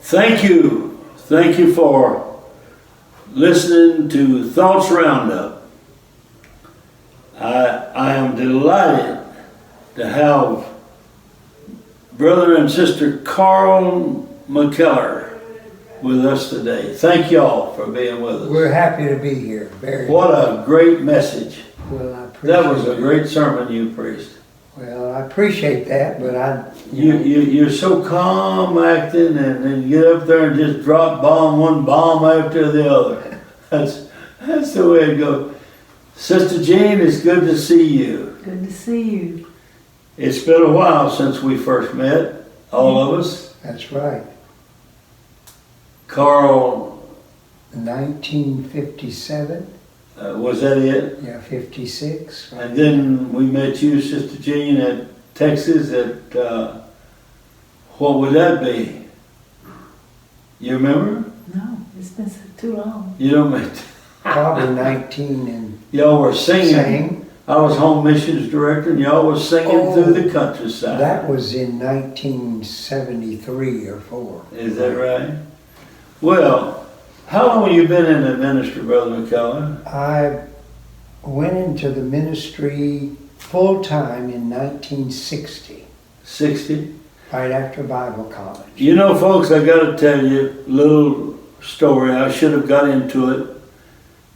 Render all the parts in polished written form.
Thank you. Thank you for listening to Thoughts Roundup. I am delighted to have Brother and Sister Carl McKellar with us today. Thank y'all for being with us. We're happy to be here. What a great message. Well, I appreciate That was a great sermon you preached. Well, I appreciate that, but You're so calm acting, and then you get up there and just drop one bomb after the other. That's the way it goes. Sister Jean, it's good to see you. Good to see you. It's been a while since we first met, all of us. That's right. Carl. 1957. Was that it? Yeah, 56. And then we met you, Sister Jean, at Texas at, what would that be? You remember? No, it's been too long. You don't remember? Probably 19 and Y'all were singing. sang. I was home missions director, and y'all was singing through the countryside. That was in 1973 or 4. Is that right? Well, how long have you been in the ministry, Brother McKellar? I went into the ministry full time in 1960. 60? Right after Bible college. You know, folks, I got to tell you a little story. I should have got into it,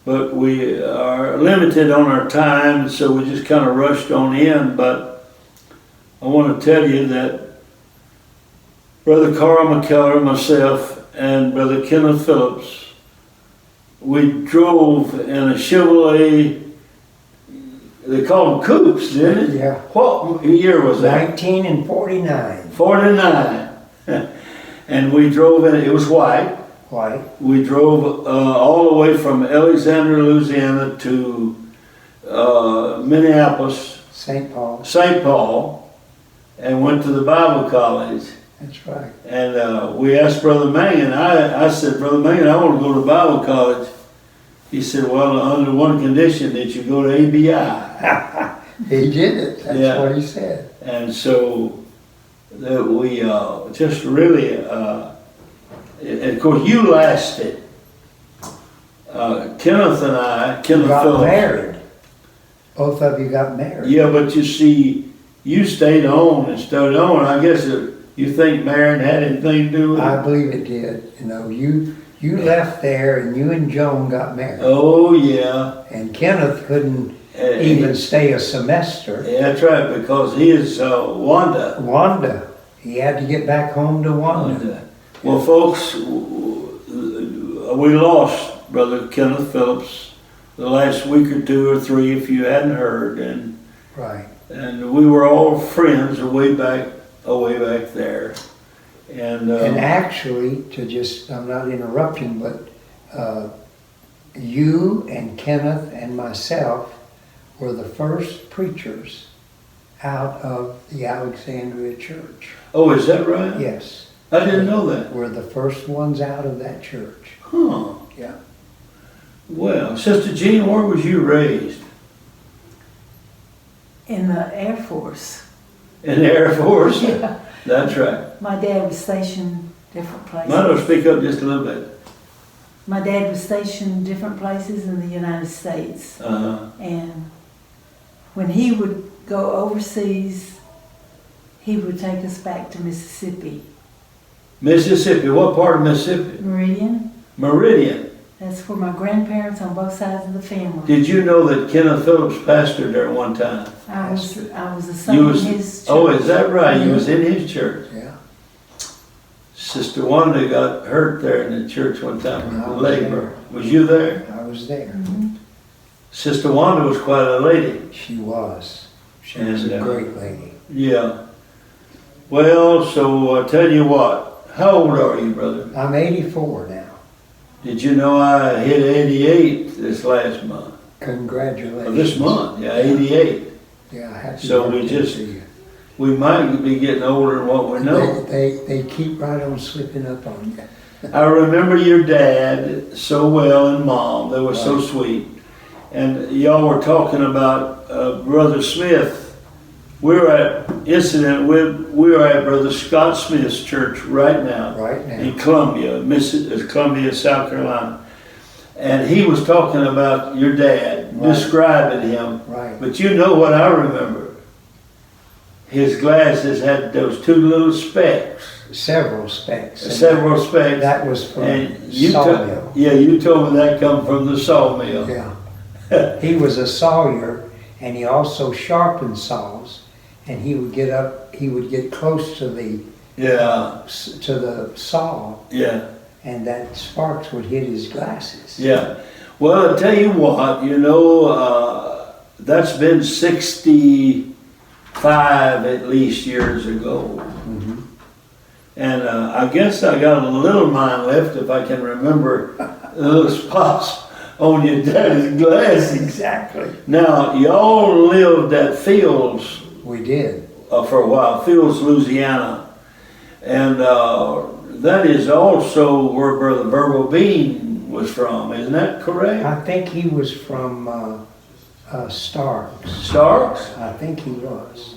but we are limited on our time, so we just kind of rushed on in. But I want to tell you that Brother Carl McKellar, myself, and Brother Kenneth Phillips, we drove in a Chevrolet. They called them coupes, didn't it? Yeah. What year was that? 1949. 49. And we drove in, it was white. White. We drove all the way from Alexandria, Louisiana to Minneapolis, St. Paul. St. Paul, and went to the Bible college. That's right. And we asked Brother Mangan, I said, Brother Mangan, I want to go to Bible college. He said, well, under one condition, that you go to ABI. He did it. That's what he said. And so that we just really, and of course you lasted. Kenneth and I, Kenneth got Phillips. married. Both of you got married. Yeah, but you see, you stayed on and stayed on. I guess you think marriage had anything to do with it? I believe it did. You know, you left there and you and Joan got married. Oh, yeah. And Kenneth couldn't even stay a semester. Yeah, that's right, because he is Wanda. Wanda. He had to get back home to Wanda. Well, folks, we lost Brother Kenneth Phillips the last week or 2 or 3, if you hadn't heard. And Right. and we were all friends way back there. And actually, I'm not interrupting, but you and Kenneth and myself were the first preachers out of the Alexandria church. oh, is that right? Yes. I didn't know that. We're the first ones out of that church. Huh. Yeah. Well, Sister Jean, where was you raised? In the Air Force. In the Air Force? Yeah. That's right. My dad was stationed different places. Might as well speak up just a little bit. My dad was stationed different places in the United States. And when he would go overseas, he would take us back to Mississippi. Mississippi, what part of Mississippi? Meridian. Meridian. That's where my grandparents on both sides of the family. Did you know that Kenneth Phillips pastored there one time? I was a son in his church. Oh, is that right? You was in his church. Yeah. Sister Wanda got hurt there in the church one time. I was Labor. Was you there? I was there. Mm-hmm. Sister Wanda was quite a lady. She was. She was a great lady. Yeah. Well, so I tell you what. How old are you, brother? I'm 84 now. Did you know I hit 88 this last month? Congratulations. This month, yeah, 88. Yeah, happy So we birthday just- to you. We might be getting older than what we know. They keep right on slipping up on you. I remember your dad so well and mom. They were so sweet. And y'all were talking about Brother Smith we were at Brother Scott Smith's church right now. Right now. In Columbia, Columbia, South Carolina. And he was talking about your dad, Right. describing him. Right. But you know what I remember? His glasses had those two little specks. Several specks. And Several specks. That was from And you sawmill. you told me that come from the sawmill. Yeah. He was a sawyer, and he also sharpened saws, and he would get close to the Yeah, saw, yeah, and that sparks would hit his glasses. yeah. Well, I'll tell you what, that's been 65 at least years ago. Mhm. And I guess I got a little mine left if I can remember the little spots on your daddy's glasses. Exactly. Now, y'all lived at Fields We did. for a while, Fields, Louisiana. And that is also where Brother Verbal Bean was from, isn't that correct? I think he was from Starks. Starks? I think he was.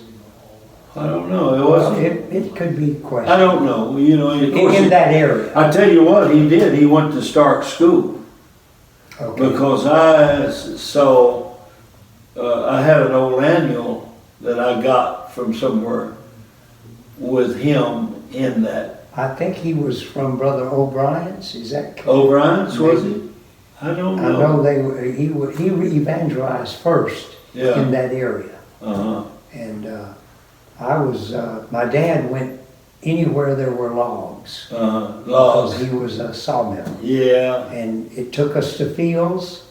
I don't know. It Well, wasn't. it could be I questioned. don't know. Of course, In that area. I tell you what, he did. He went to Stark School. Okay. Because I saw, I had an old annual that I got from somewhere with him in that. I think he was from Brother O'Brien's. Is that correct? O'Brien's, was he? I don't I know. know he evangelized first Yeah. in that area. Uh-huh. And my dad went anywhere there were logs. Because Laws. he was a sawmill. Yeah. And it took us to Fields.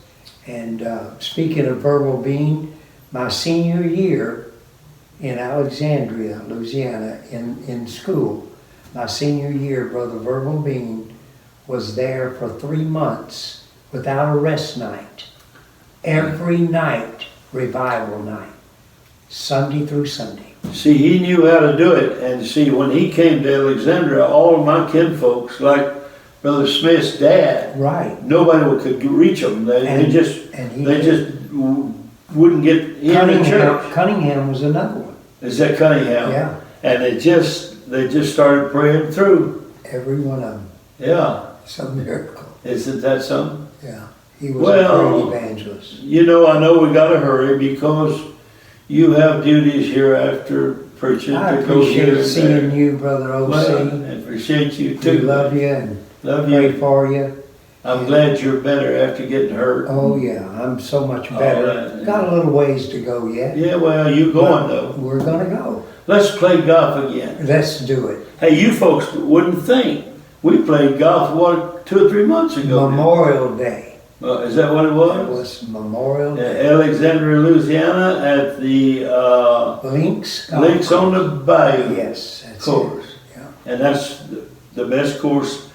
And speaking of Verbal Bean, my senior year in Alexandria, Louisiana, in school, my senior year, Brother Verbal Bean was there for 3 months without a rest night. Every night, revival night, Sunday through Sunday. See, he knew how to do it. And see, when he came to Alexandria, all of my kinfolks, like Brother Smith's dad, Right. nobody could reach them. They just wouldn't get in the church. Cunningham was another one. Is that Cunningham? Yeah, And they just started praying through. every one of them. Yeah. Some miracle. Isn't that something? Yeah, he was Well, a great evangelist. I know we gotta hurry because you have duties here after preaching I to go here appreciate and seeing there. you, Brother Well, O.C. I appreciate you We too. love you and Love pray you. for you. I'm glad you're better after getting hurt. Oh, yeah, I'm so much better. right. Got a little ways to go yet. Yeah, well, you going though. We're gonna go. Let's play golf again. Let's do it. Hey, you folks wouldn't think. We played golf, 2 or 3 months ago. Memorial Day. Is that what it It was? was Memorial Day. Alexandria, Louisiana at the Links. Links on the Bayou Yes, that's it. course. Yeah. And that's the best course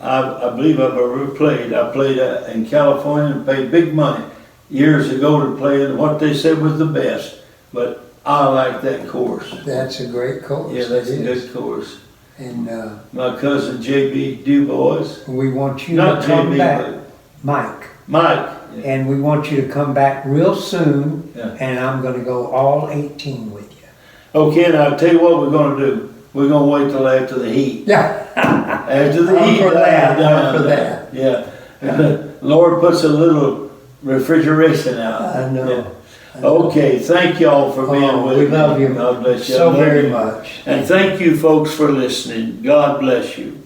I believe I've ever played. I played in California and paid big money years ago to play in what they said was the best. But I like that course. That's a great course. Yeah, that's It a is. good course. And My cousin J.B. DuBois, we want you not to come J.B., back, but Mike. Mike. And we want you to come back real soon. Yeah. And I'm gonna go all 18 with you. Okay, and I'll tell you what we're gonna do. We're gonna wait till after the heat. Yeah. After the I'm heat for that, dies I'm down. for that. Yeah. Lord puts a little refrigeration out. I know. Yeah. Okay, thank y'all for being Oh, with we me. love you God bless you. I so love very you. much. And thank you folks for listening. God bless you.